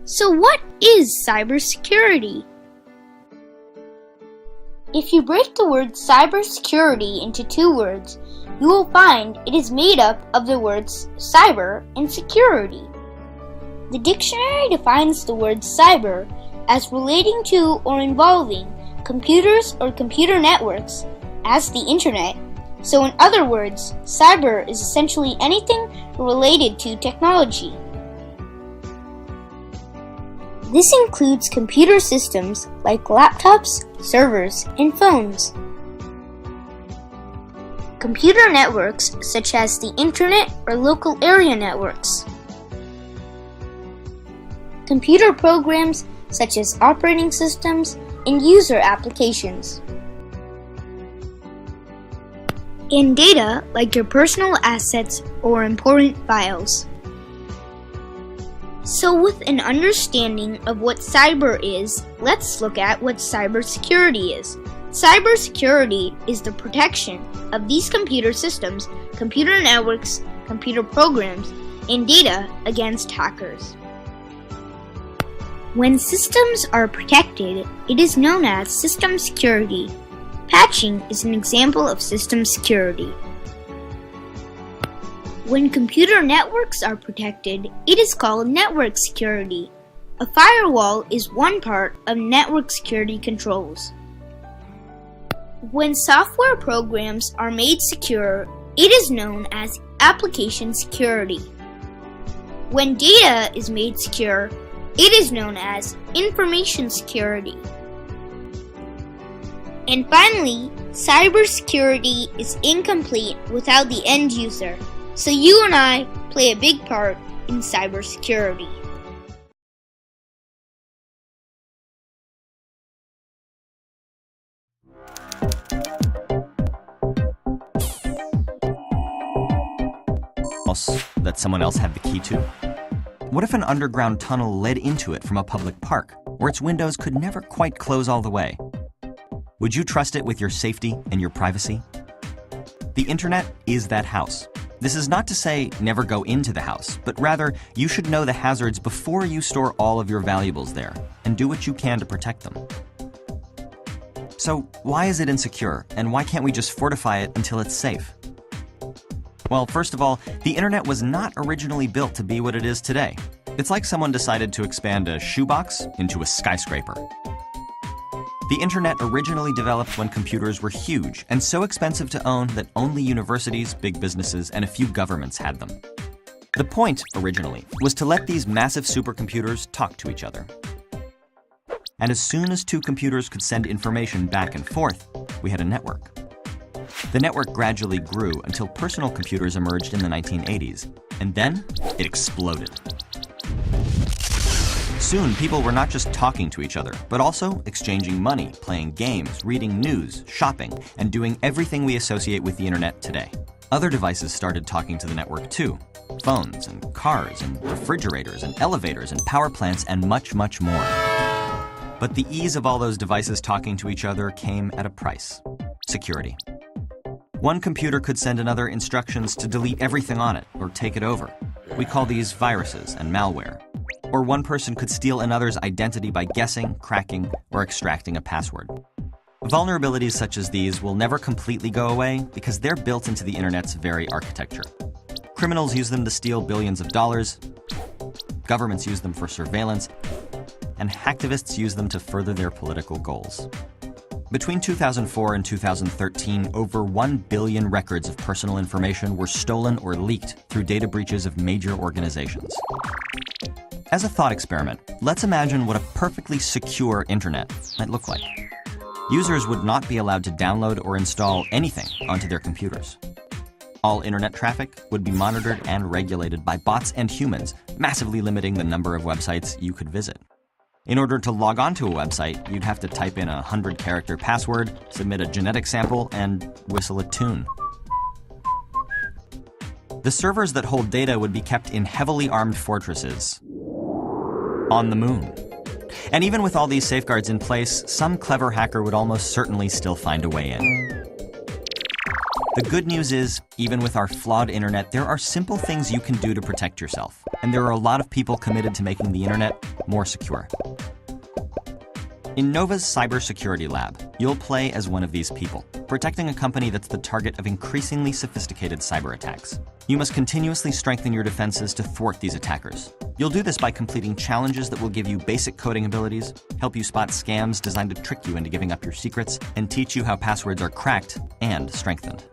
So what is cybersecurity? If you break the word cybersecurity into two words, you will find it is made up of the words cyber and security. The dictionary defines the word cyber as relating to or involving computers or computer networks as the internet. So in other words, cyber is essentially anything related to technology. This includes computer systems like laptops, servers, and phones. Computer networks such as the internet or local area networks. Computer programs such as operating systems and user applications. And data like your personal assets or important files. So with an understanding of what cyber is, let's look at what cybersecurity is. Cybersecurity is the protection of these computer systems, computer networks, computer programs, and data against hackers. When systems are protected, it is known as system security. Patching is an example of system security. When computer networks are protected, it is called network security. A firewall is one part of network security controls. When software programs are made secure, it is known as application security. When data is made secure, it is known as information security. And finally, cybersecurity is incomplete without the end user. So you and I play a big part in cybersecurity. That someone else had the key to? What if an underground tunnel led into it from a public park, where its windows could never quite close all the way? Would you trust it with your safety and your privacy? The internet is that house. This is not to say never go into the house, but rather you should know the hazards before you store all of your valuables there, and do what you can to protect them. So why is it insecure, and why can't we just fortify it until it's safe? Well, first of all, the internet was not originally built to be what it is today. It's like someone decided to expand a shoebox into a skyscraper. The internet originally developed when computers were huge and so expensive to own that only universities, big businesses, and a few governments had them. The point, originally, was to let these massive supercomputers talk to each other. And as soon as two computers could send information back and forth, we had a network. The network gradually grew until personal computers emerged in the 1980s, and then it exploded. Soon, people were not just talking to each other, but also exchanging money, playing games, reading news, shopping, and doing everything we associate with the internet today. Other devices started talking to the network too. Phones and cars and refrigerators and elevators and power plants and much, much more. But the ease of all those devices talking to each other came at a price: security. One computer could send another instructions to delete everything on it or take it over. We call these viruses and malware. Or one person could steal another's identity by guessing, cracking, or extracting a password. Vulnerabilities such as these will never completely go away because they're built into the internet's very architecture. Criminals use them to steal billions of dollars, governments use them for surveillance, and hacktivists use them to further their political goals. Between 2004 and 2013, over 1 billion records of personal information were stolen or leaked through data breaches of major organizations. As a thought experiment, let's imagine what a perfectly secure internet might look like. Users would not be allowed to download or install anything onto their computers. All internet traffic would be monitored and regulated by bots and humans, massively limiting the number of websites you could visit. In order to log on to a website, you'd have to type in a 100-character password, submit a genetic sample, and whistle a tune. The servers that hold data would be kept in heavily armed fortresses on the moon. And even with all these safeguards in place, some clever hacker would almost certainly still find a way in. The good news is, even with our flawed internet, there are simple things you can do to protect yourself. And there are a lot of people committed to making the internet more secure. In Nova's cybersecurity lab, you'll play as one of these people, protecting a company that's the target of increasingly sophisticated cyber attacks. You must continuously strengthen your defenses to thwart these attackers. You'll do this by completing challenges that will give you basic coding abilities, help you spot scams designed to trick you into giving up your secrets, and teach you how passwords are cracked and strengthened.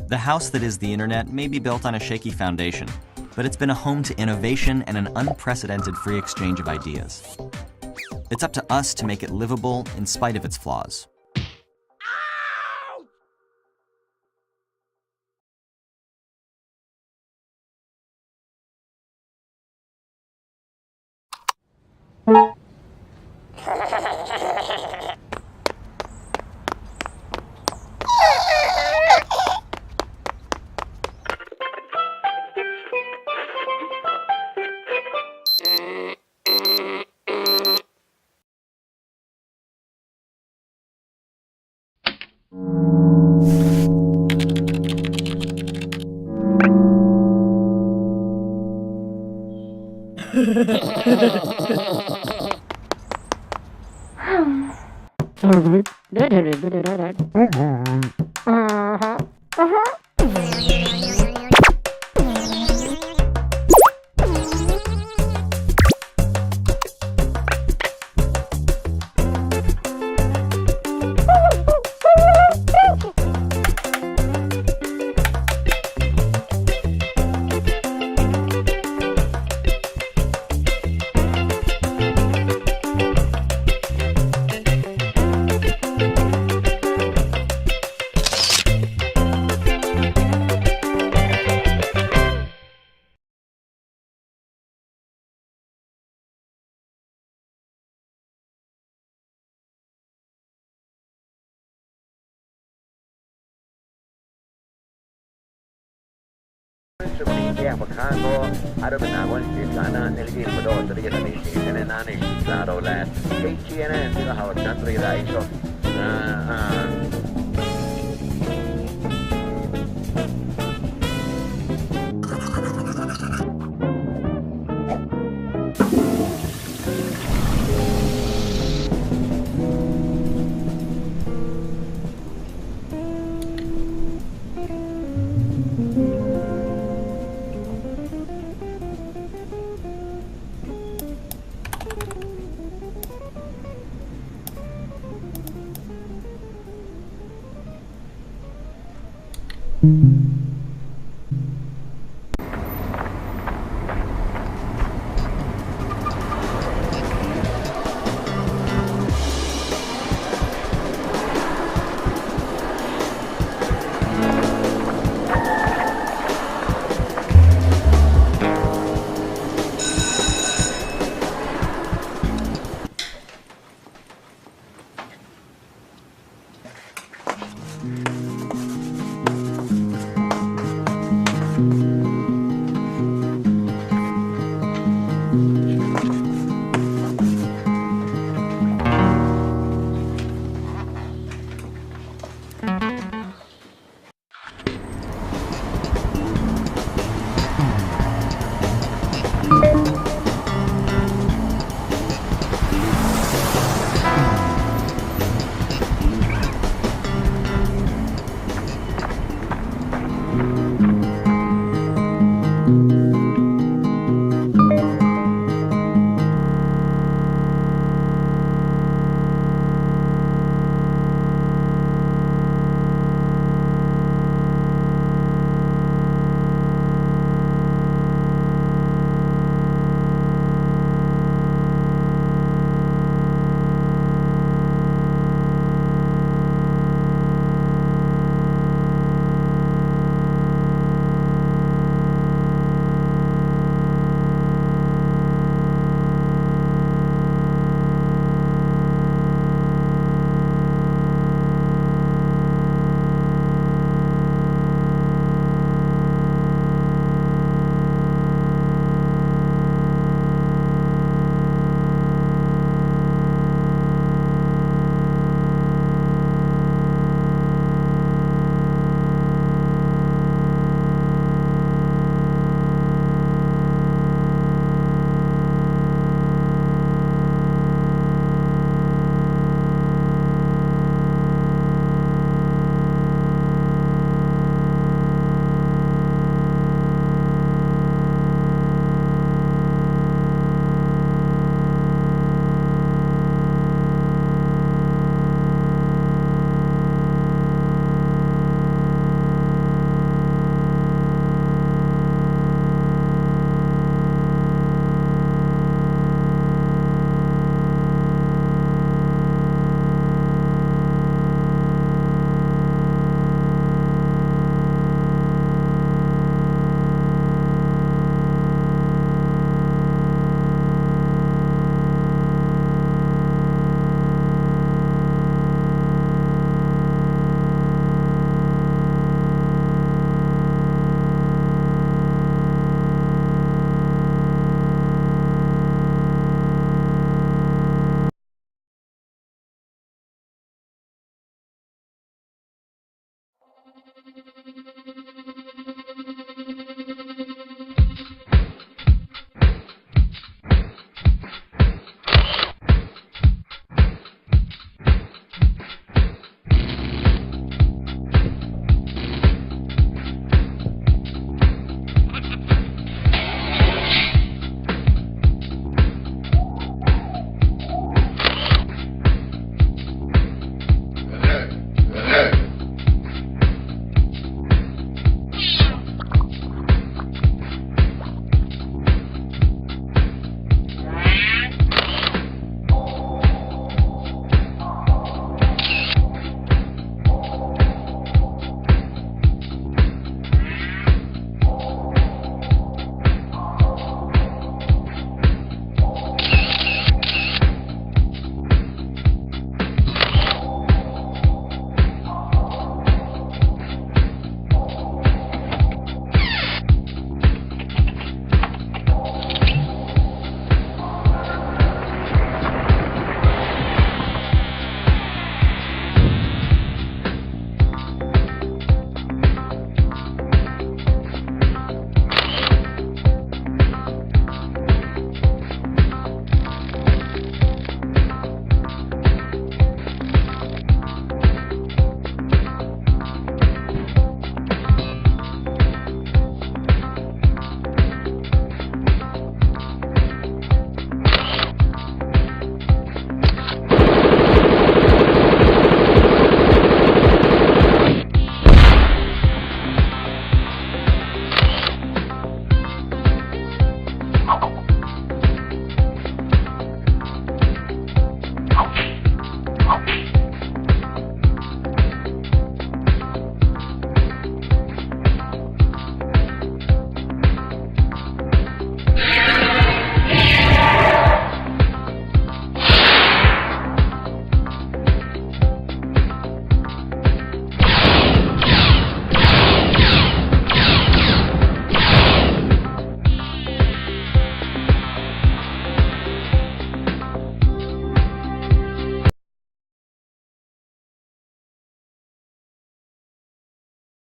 The house that is the internet may be built on a shaky foundation, but it's been a home to innovation and an unprecedented free exchange of ideas. It's up to us to make it livable in spite of its flaws.